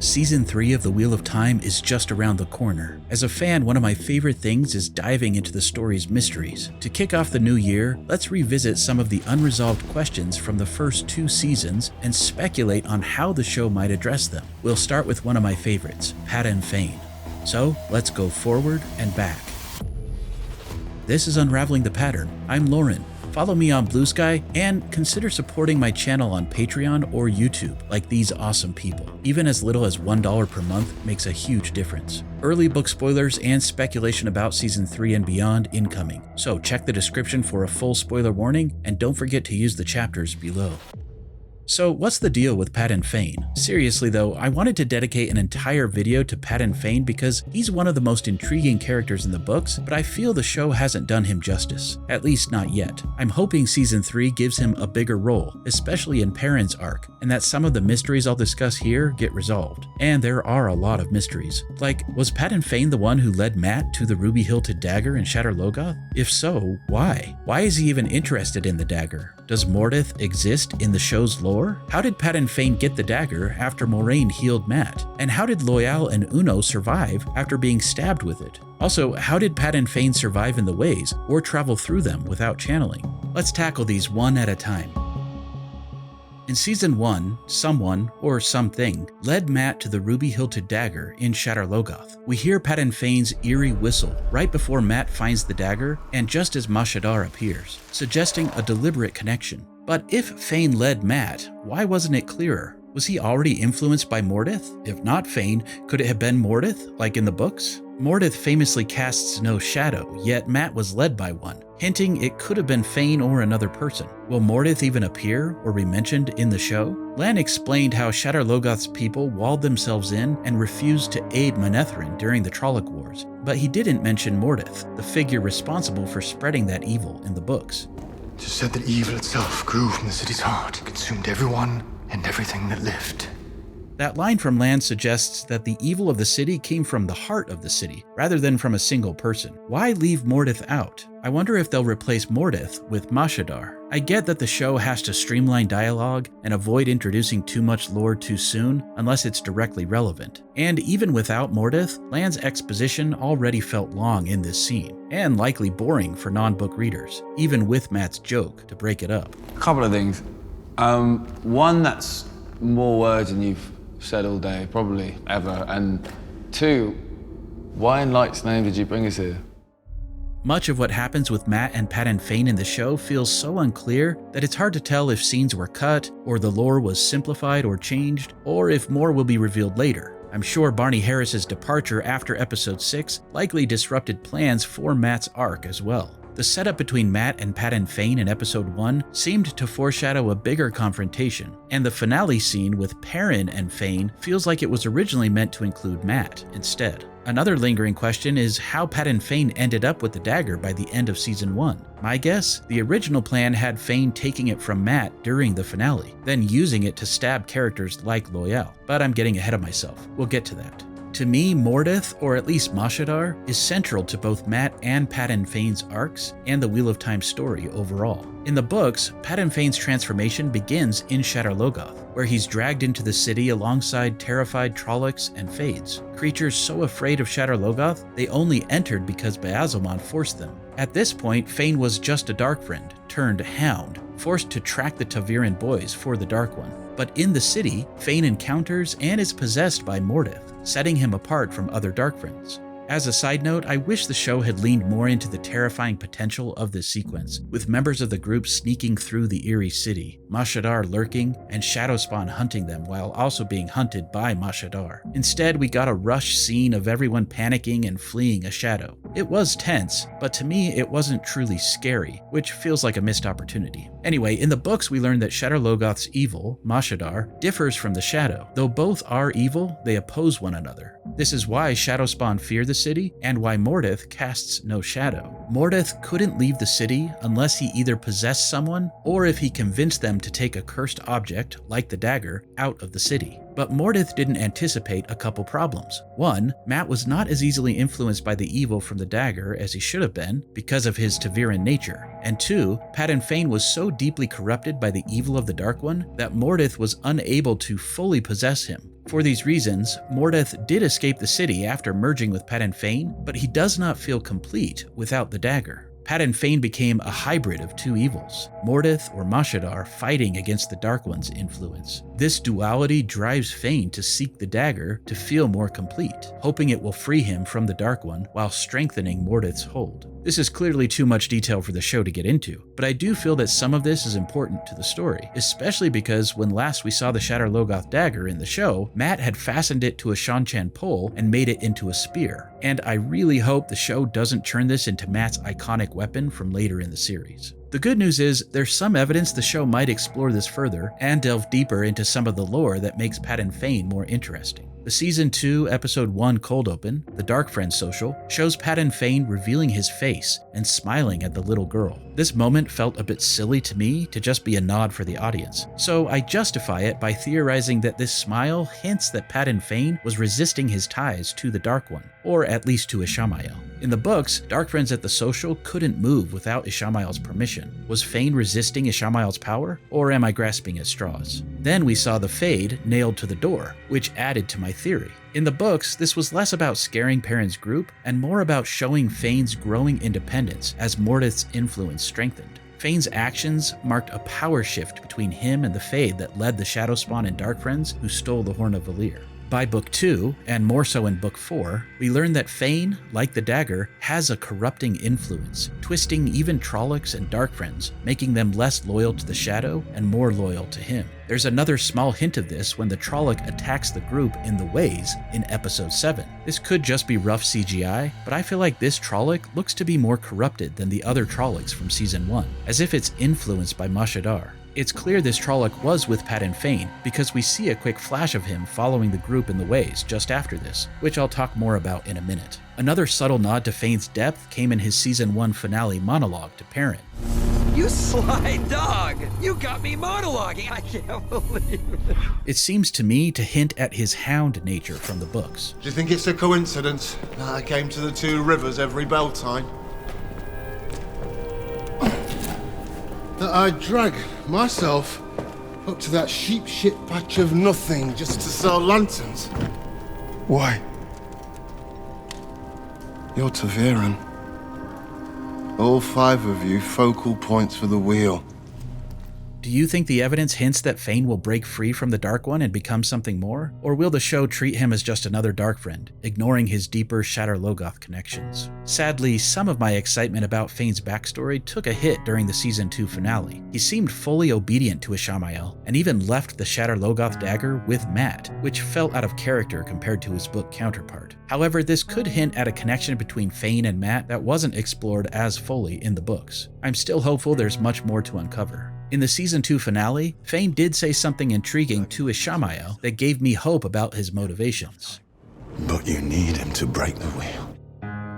Season 3 of The Wheel of Time is just around the corner. As a fan, one of my favorite things is diving into the story's mysteries. To kick off the new year, let's revisit some of the unresolved questions from the first 2 seasons and speculate on how the show might address them. We'll start with one of my favorites, Padan Fain. So, let's go forward and back. This is Unraveling the Pattern. I'm Lauren. Follow me on Blue Sky and consider supporting my channel on Patreon or YouTube like these awesome people. Even as little as $1 per month makes a huge difference. Early book spoilers and speculation about Season 3 and beyond incoming, so check the description for a full spoiler warning and don't forget to use the chapters below. So what's the deal with Padan Fain? Seriously though, I wanted to dedicate an entire video to Padan Fain because he's one of the most intriguing characters in the books, but I feel the show hasn't done him justice. At least not yet. I'm hoping Season 3 gives him a bigger role, especially in Perrin's arc, and that some of the mysteries I'll discuss here get resolved. And there are a lot of mysteries. Like, was Padan Fain the one who led Mat to the ruby-hilted dagger in Shadar Logoth? If so, why? Why is he even interested in the dagger? Does Mordeth exist in the show's lore? How did Padan Fain get the dagger after Moraine healed Mat? And how did Loial and Uno survive after being stabbed with it? Also, how did Padan Fain survive in the ways or travel through them without channeling? Let's tackle these one at a time. In Season 1, someone, or something, led Mat to the ruby-hilted dagger in Shadar Logoth. We hear Padan Fain's eerie whistle right before Mat finds the dagger and just as Mashadar appears, suggesting a deliberate connection. But if Fain led Mat, why wasn't it clearer? Was he already influenced by Mordeth? If not Fain, could it have been Mordeth, like in the books? Mordeth famously casts no shadow, yet Mat was led by one, hinting it could have been Fain or another person. Will Mordeth even appear or be mentioned in the show? Lan explained how Shadar Logoth's people walled themselves in and refused to aid Manetheren during the Trolloc Wars, but he didn't mention Mordeth, the figure responsible for spreading that evil in the books. It is said that evil itself grew from the city's heart, consumed everyone and everything that lived. That line from Lan suggests that the evil of the city came from the heart of the city, rather than from a single person. Why leave Mordeth out? I wonder if they'll replace Mordeth with Mashadar. I get that the show has to streamline dialogue and avoid introducing too much lore too soon, unless it's directly relevant. And even without Mordeth, Lan's exposition already felt long in this scene, and likely boring for non-book readers, even with Mat's joke to break it up. A couple of things. One, that's more words than you've said all day, probably ever. And 2, why in Light's name did you bring us here? Much of what happens with Mat and Padan Fain in the show feels so unclear that it's hard to tell if scenes were cut, or the lore was simplified or changed, or if more will be revealed later. I'm sure Barney Harris's departure after episode 6 likely disrupted plans for Mat's arc as well. The setup between Mat and Padan Fain in episode 1 seemed to foreshadow a bigger confrontation, and the finale scene with Perrin and Fain feels like it was originally meant to include Mat instead. Another lingering question is how Padan Fain ended up with the dagger by the end of Season 1. My guess? The original plan had Fain taking it from Mat during the finale, then using it to stab characters like Loial, but I'm getting ahead of myself. We'll get to that. To me, Mordeth, or at least Mashadar, is central to both Mat and Padan Fain's arcs and the Wheel of Time story overall. In the books, Padan Fain's transformation begins in Shadar Logoth, where he's dragged into the city alongside terrified Trollocs and Fades, creatures so afraid of Shadar Logoth they only entered because Beelzemon forced them. At this point, Fain was just a Dark Friend, turned Hound, forced to track the Taviran boys for the Dark One. But in the city, Fain encounters and is possessed by Mordeth, setting him apart from other Dark Friends. As a side note, I wish the show had leaned more into the terrifying potential of this sequence, with members of the group sneaking through the eerie city, Mashadar lurking, and Shadowspawn hunting them while also being hunted by Mashadar. Instead, we got a rush scene of everyone panicking and fleeing a shadow. It was tense, but to me it wasn't truly scary, which feels like a missed opportunity. Anyway, in the books we learn that Shadar Logoth's evil, Mashadar, differs from the Shadow. Though both are evil, they oppose one another. This is why Shadowspawn fear the city, and why Mordeth casts no shadow. Mordeth couldn't leave the city unless he either possessed someone, or if he convinced them to take a cursed object, like the dagger, out of the city. But Mordeth didn't anticipate a couple problems. One, Mat was not as easily influenced by the evil from the dagger as he should have been, because of his Taviran nature. And two, Padan Fain was so deeply corrupted by the evil of the Dark One that Mordeth was unable to fully possess him, For these reasons, Mordeth did escape the city after merging with Padan Fain, but he does not feel complete without the dagger. Padan Fain became a hybrid of two evils, Mordeth or Mashadar fighting against the Dark One's influence. This duality drives Fain to seek the dagger to feel more complete, hoping it will free him from the Dark One while strengthening Mordeth's hold. This is clearly too much detail for the show to get into, but I do feel that some of this is important to the story, especially because when last we saw the Shadar Logoth dagger in the show, Matt had fastened it to a Shan-Chan pole and made it into a spear, and I really hope the show doesn't turn this into Matt's iconic weapon from later in the series. The good news is, there's some evidence the show might explore this further and delve deeper into some of the lore that makes Padan Fain more interesting. The Season 2, Episode 1 cold open, The Dark Friends Social, shows Padan Fain revealing his face and smiling at the little girl. This moment felt a bit silly to me to just be a nod for the audience, so I justify it by theorizing that this smile hints that Padan Fain was resisting his ties to the Dark One, or at least to Ishamael. In the books, Dark Friends at the Social couldn't move without Ishamael's permission. Was Fain resisting Ishamael's power, or am I grasping at straws? Then we saw the Fade nailed to the door, which added to my theory. In the books, this was less about scaring Perrin's group and more about showing Fain's growing independence as Mordeth's influence strengthened. Fain's actions marked a power shift between him and the Fade that led the Shadowspawn and Dark Friends who stole the Horn of Valir. By Book 2, and more so in Book 4, we learn that Fain, like the dagger, has a corrupting influence, twisting even Trollocs and Dark Friends, making them less loyal to the Shadow and more loyal to him. There's another small hint of this when the Trolloc attacks the group in the Ways in Episode 7. This could just be rough CGI, but I feel like this Trolloc looks to be more corrupted than the other Trollocs from Season 1, as if it's influenced by Mashadar. It's clear this Trolloc was with Padan Fain because we see a quick flash of him following the group in the Ways just after this, which I'll talk more about in a minute. Another subtle nod to Fain's depth came in his Season 1 finale monologue to Perrin. You sly dog! You got me monologuing! I can't believe it. It seems to me to hint at his hound nature from the books. Do you think it's a coincidence that I came to the Two Rivers every bell time? That I drag myself up to that sheep shit patch of nothing just to sell lanterns? Why? You're Taviran. All 5 of you focal points for the wheel. Do you think the evidence hints that Fain will break free from the Dark One and become something more? Or will the show treat him as just another Dark Friend, ignoring his deeper Shadar Logoth connections? Sadly, some of my excitement about Fain's backstory took a hit during the Season 2 finale. He seemed fully obedient to Ishamael, and even left the Shadar Logoth dagger with Matt, which felt out of character compared to his book counterpart. However, this could hint at a connection between Fain and Matt that wasn't explored as fully in the books. I'm still hopeful there's much more to uncover. In the Season 2 finale, Fain did say something intriguing to Ishamael that gave me hope about his motivations. But you need him to break the wheel.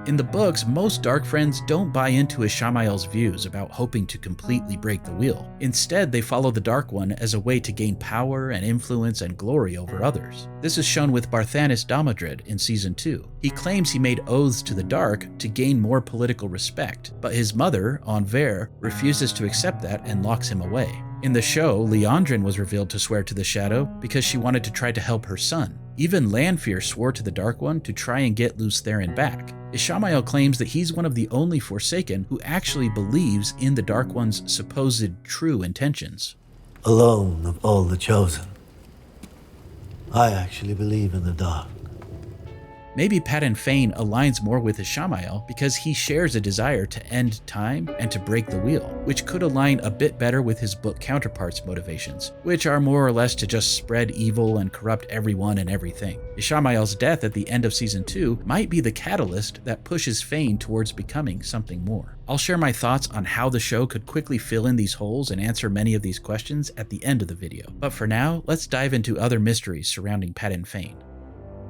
In the books, most Dark Friends don't buy into Ishamael's views about hoping to completely break the wheel. Instead, they follow the Dark One as a way to gain power and influence and glory over others. This is shown with Barthanes Damadred in Season 2. He claims he made oaths to the Dark to gain more political respect, but his mother, Anver, refuses to accept that and locks him away. In the show, Liandrin was revealed to swear to the Shadow because she wanted to try to help her son. Even Lanfear swore to the Dark One to try and get Lews Therin back. Ishamael claims that he's one of the only Forsaken who actually believes in the Dark One's supposed true intentions. Alone of all the Chosen, I actually believe in the Dark. Maybe Padan Fain aligns more with Ishamael because he shares a desire to end time and to break the wheel, which could align a bit better with his book counterpart's motivations, which are more or less to just spread evil and corrupt everyone and everything. Ishamael's death at the end of Season 2 might be the catalyst that pushes Fain towards becoming something more. I'll share my thoughts on how the show could quickly fill in these holes and answer many of these questions at the end of the video. But for now, let's dive into other mysteries surrounding Padan Fain.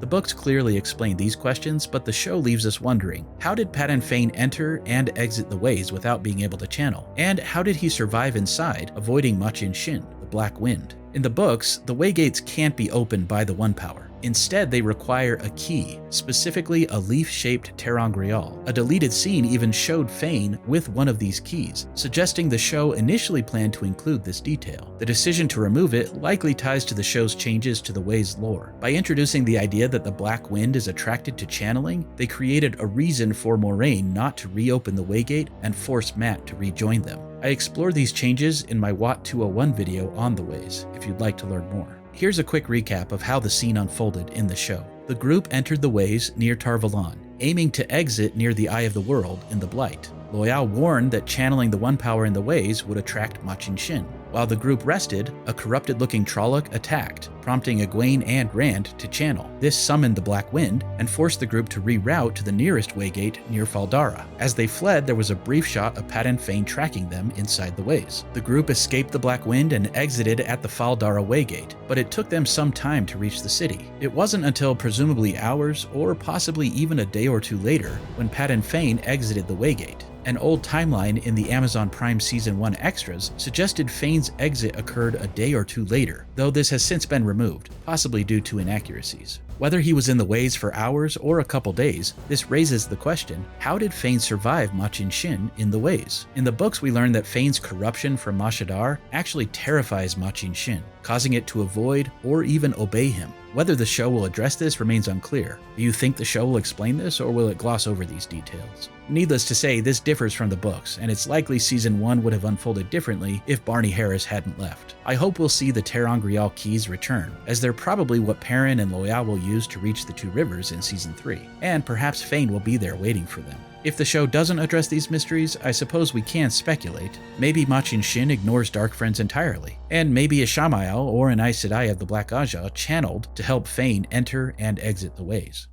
The books clearly explain these questions, but the show leaves us wondering, how did Padan Fain enter and exit the Ways without being able to channel? And how did he survive inside, avoiding Machin Shin, the Black Wind? In the books, the Way Gates can't be opened by the One Power. Instead, they require a key, specifically a leaf-shaped ter'angreal. A deleted scene even showed Fain with one of these keys, suggesting the show initially planned to include this detail. The decision to remove it likely ties to the show's changes to the Way's lore. By introducing the idea that the Black Wind is attracted to channeling, they created a reason for Moraine not to reopen the Waygate and force Mat to rejoin them. I explore these changes in my WAT 201 video on the Ways, if you'd like to learn more. Here's a quick recap of how the scene unfolded in the show. The group entered the Ways near Tar Valon, aiming to exit near the Eye of the World in the Blight. Loial warned that channeling the One Power in the Ways would attract Machin Shin. While the group rested, a corrupted-looking Trolloc attacked, prompting Egwene and Rant to channel. This summoned the Black Wind and forced the group to reroute to the nearest Waygate near Faldara. As they fled, there was a brief shot of Padan Fain tracking them inside the Ways. The group escaped the Black Wind and exited at the Faldara Waygate, but it took them some time to reach the city. It wasn't until presumably hours or possibly even a day or two later when Padan Fain exited the Waygate. An old timeline in the Amazon Prime Season 1 extras suggested Fain's exit occurred a day or two later, though this has since been removed, possibly due to inaccuracies. Whether he was in the Ways for hours or a couple days, this raises the question, how did Fain survive Machin Shin in the Ways? In the books, we learn that Fain's corruption from Mashadar actually terrifies Machin Shin, causing it to avoid or even obey him. Whether the show will address this remains unclear. Do you think the show will explain this, or will it gloss over these details? Needless to say, this differs from the books, and it's likely Season 1 would have unfolded differently if Barney Harris hadn't left. I hope we'll see the ter'angreal keys return, as they're probably what Perrin and Loial will use to reach the Two Rivers in Season 3, and perhaps Fain will be there waiting for them. If the show doesn't address these mysteries, I suppose we can speculate. Maybe Machin Shin ignores Dark Friends entirely, and maybe a Shamael or an Aes Sedai of the Black Aja channeled to help Fain enter and exit the Ways.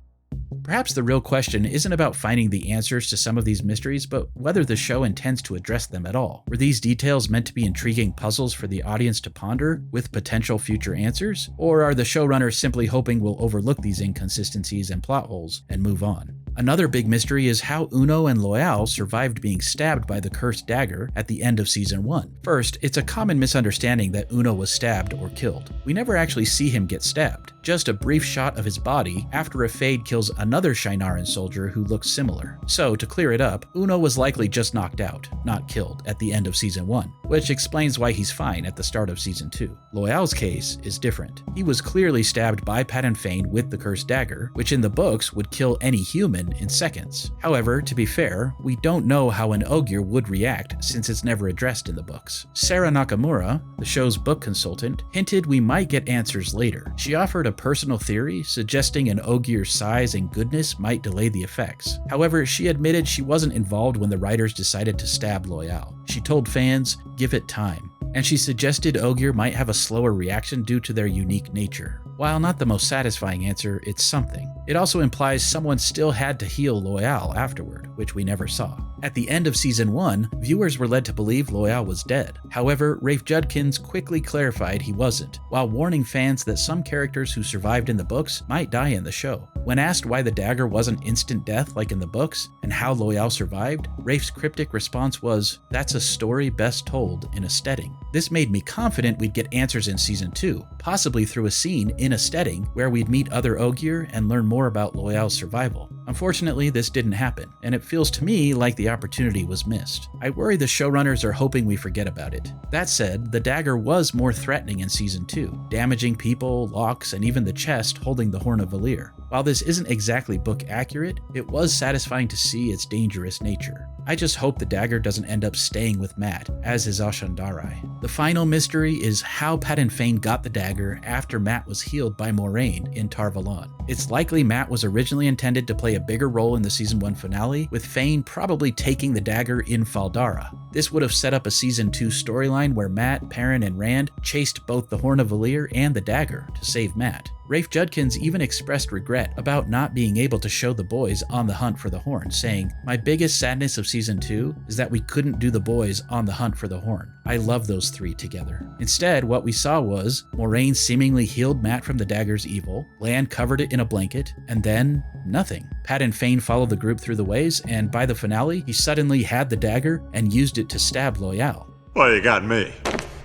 Perhaps the real question isn't about finding the answers to some of these mysteries, but whether the show intends to address them at all. Were these details meant to be intriguing puzzles for the audience to ponder, with potential future answers? Or are the showrunners simply hoping we'll overlook these inconsistencies and plot holes and move on? Another big mystery is how Uno and Loial survived being stabbed by the cursed dagger at the end of Season 1. First, it's a common misunderstanding that Uno was stabbed or killed. We never actually see him get stabbed, just a brief shot of his body after a Fade kills another Shienaran soldier who looks similar. So, to clear it up, Uno was likely just knocked out, not killed, at the end of Season 1, which explains why he's fine at the start of Season 2. Loial's case is different. He was clearly stabbed by Padan Fain with the cursed dagger, which in the books would kill any human in seconds. However, to be fair, we don't know how an Ogier would react since it's never addressed in the books. Sarah Nakamura, the show's book consultant, hinted we might get answers later. She offered a personal theory suggesting an Ogier's size and goodness might delay the effects. However, she admitted she wasn't involved when the writers decided to stab Loial. She told fans, "Give it time." And she suggested Ogier might have a slower reaction due to their unique nature. While not the most satisfying answer, it's something. It also implies someone still had to heal Loial afterward, which we never saw. At the end of Season 1, viewers were led to believe Loial was dead. However, Rafe Judkins quickly clarified he wasn't, while warning fans that some characters who survived in the books might die in the show. When asked why the dagger wasn't instant death like in the books, and how Loial survived, Rafe's cryptic response was, "That's a story best told in a Stedding." This made me confident we'd get answers in Season 2, possibly through a scene in a Stedding where we'd meet other Ogier and learn more about Loial's survival. Unfortunately, this didn't happen, and it feels to me like the opportunity was missed. I worry the showrunners are hoping we forget about it. That said, the dagger was more threatening in Season 2, damaging people, locks, and even the chest holding the Horn of Valir. While this isn't exactly book accurate, it was satisfying to see its dangerous nature. I just hope the dagger doesn't end up staying with Mat, as is Ashandarai. The final mystery is how Padan Fain got the dagger after Mat was healed by Moraine in Tar Valon. It's likely Mat was originally intended to play a bigger role in the Season 1 finale, with Fain probably taking the dagger in Faldara. This would have set up a Season 2 storyline where Mat, Perrin, and Rand chased both the Horn of Valir and the dagger to save Mat. Rafe Judkins even expressed regret about not being able to show the boys on the hunt for the Horn, saying, "My biggest sadness of Season 2 is that we couldn't do the boys on the hunt for the Horn. I love those three together." Instead, what we saw was Moraine seemingly healed Mat from the dagger's evil, Lan covered it in a blanket, and then nothing. Padan Fain followed the group through the Ways, and by the finale, he suddenly had the dagger and used it to stab Loial. Well, you got me.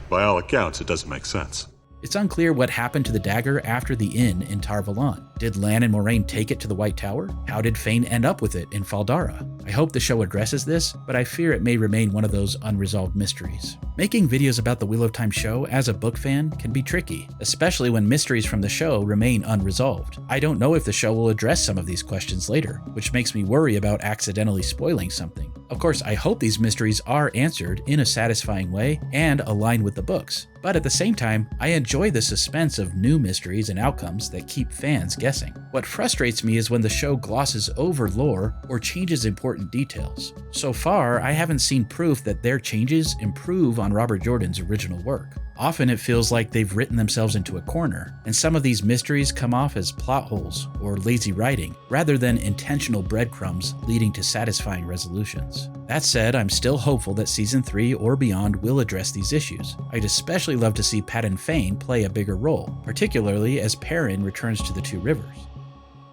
By all accounts, it doesn't make sense. It's unclear what happened to the dagger after the inn in Tar Valon. Did Lan and Moraine take it to the White Tower? How did Fain end up with it in Faldara? I hope the show addresses this, but I fear it may remain one of those unresolved mysteries. Making videos about the Wheel of Time show as a book fan can be tricky, especially when mysteries from the show remain unresolved. I don't know if the show will address some of these questions later, which makes me worry about accidentally spoiling something. Of course, I hope these mysteries are answered in a satisfying way and align with the books, but at the same time, I enjoy the suspense of new mysteries and outcomes that keep fans guessing. What frustrates me is when the show glosses over lore or changes important details. So far, I haven't seen proof that their changes improve on Robert Jordan's original work. Often it feels like they've written themselves into a corner, and some of these mysteries come off as plot holes or lazy writing, rather than intentional breadcrumbs leading to satisfying resolutions. That said, I'm still hopeful that Season 3 or beyond will address these issues. I'd especially love to see Padan Fain play a bigger role, particularly as Perrin returns to the Two Rivers.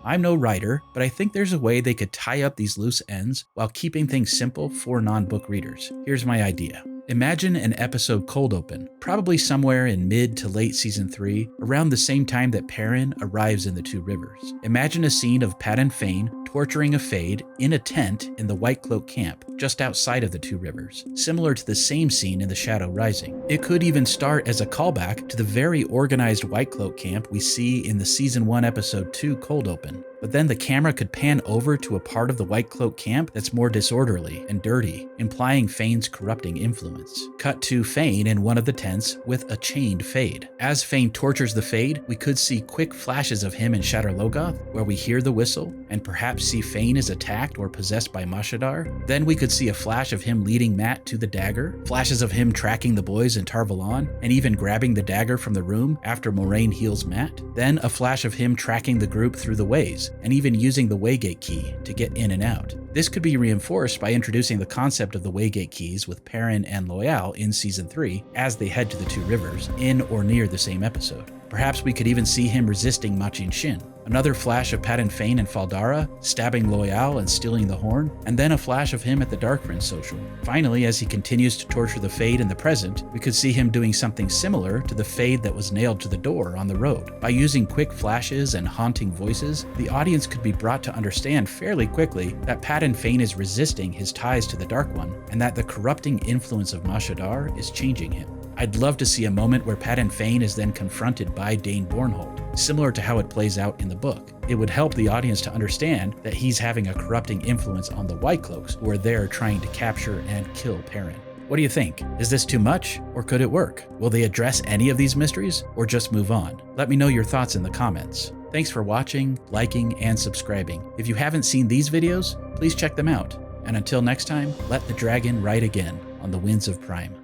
I'm no writer, but I think there's a way they could tie up these loose ends while keeping things simple for non-book readers. Here's my idea. Imagine an episode cold open, probably somewhere in mid to late Season 3, around the same time that Perrin arrives in the Two Rivers. Imagine a scene of Padan Fain torturing a Fade in a tent in the White Cloak camp, just outside of the Two Rivers, similar to the same scene in The Shadow Rising. It could even start as a callback to the very organized White Cloak camp we see in the Season 1 Episode 2 cold open. But then the camera could pan over to a part of the White Cloak camp that's more disorderly and dirty, implying Fain's corrupting influence. Cut to Fain in one of the tents with a chained Fade. As Fain tortures the Fade, we could see quick flashes of him in Shadar Logoth, where we hear the whistle, and perhaps see Fain is attacked or possessed by Mashadar. Then we could see a flash of him leading Mat to the dagger, flashes of him tracking the boys in Tar Valon, and even grabbing the dagger from the room after Moraine heals Mat. Then a flash of him tracking the group through the ways, and even using the Waygate key to get in and out. This could be reinforced by introducing the concept of the Waygate keys with Perrin and Loial in Season 3 as they head to the Two Rivers, in or near the same episode. Perhaps we could even see him resisting Machin Shin. Another flash of Padan Fain and Faldara, stabbing Loial and stealing the horn, and then a flash of him at the Darkfriend social. Finally, as he continues to torture the Fade in the present, we could see him doing something similar to the Fade that was nailed to the door on the road. By using quick flashes and haunting voices, the audience could be brought to understand fairly quickly that Padan Fain is resisting his ties to the Dark One, and that the corrupting influence of Mashadar is changing him. I'd love to see a moment where Padan Fain is then confronted by Dane Bornhold, similar to how it plays out in the book. It would help the audience to understand that he's having a corrupting influence on the White Cloaks who are there trying to capture and kill Perrin. What do you think? Is this too much, or could it work? Will they address any of these mysteries, or just move on? Let me know your thoughts in the comments. Thanks for watching, liking, and subscribing. If you haven't seen these videos, please check them out. And until next time, let the dragon ride again on the winds of Prime.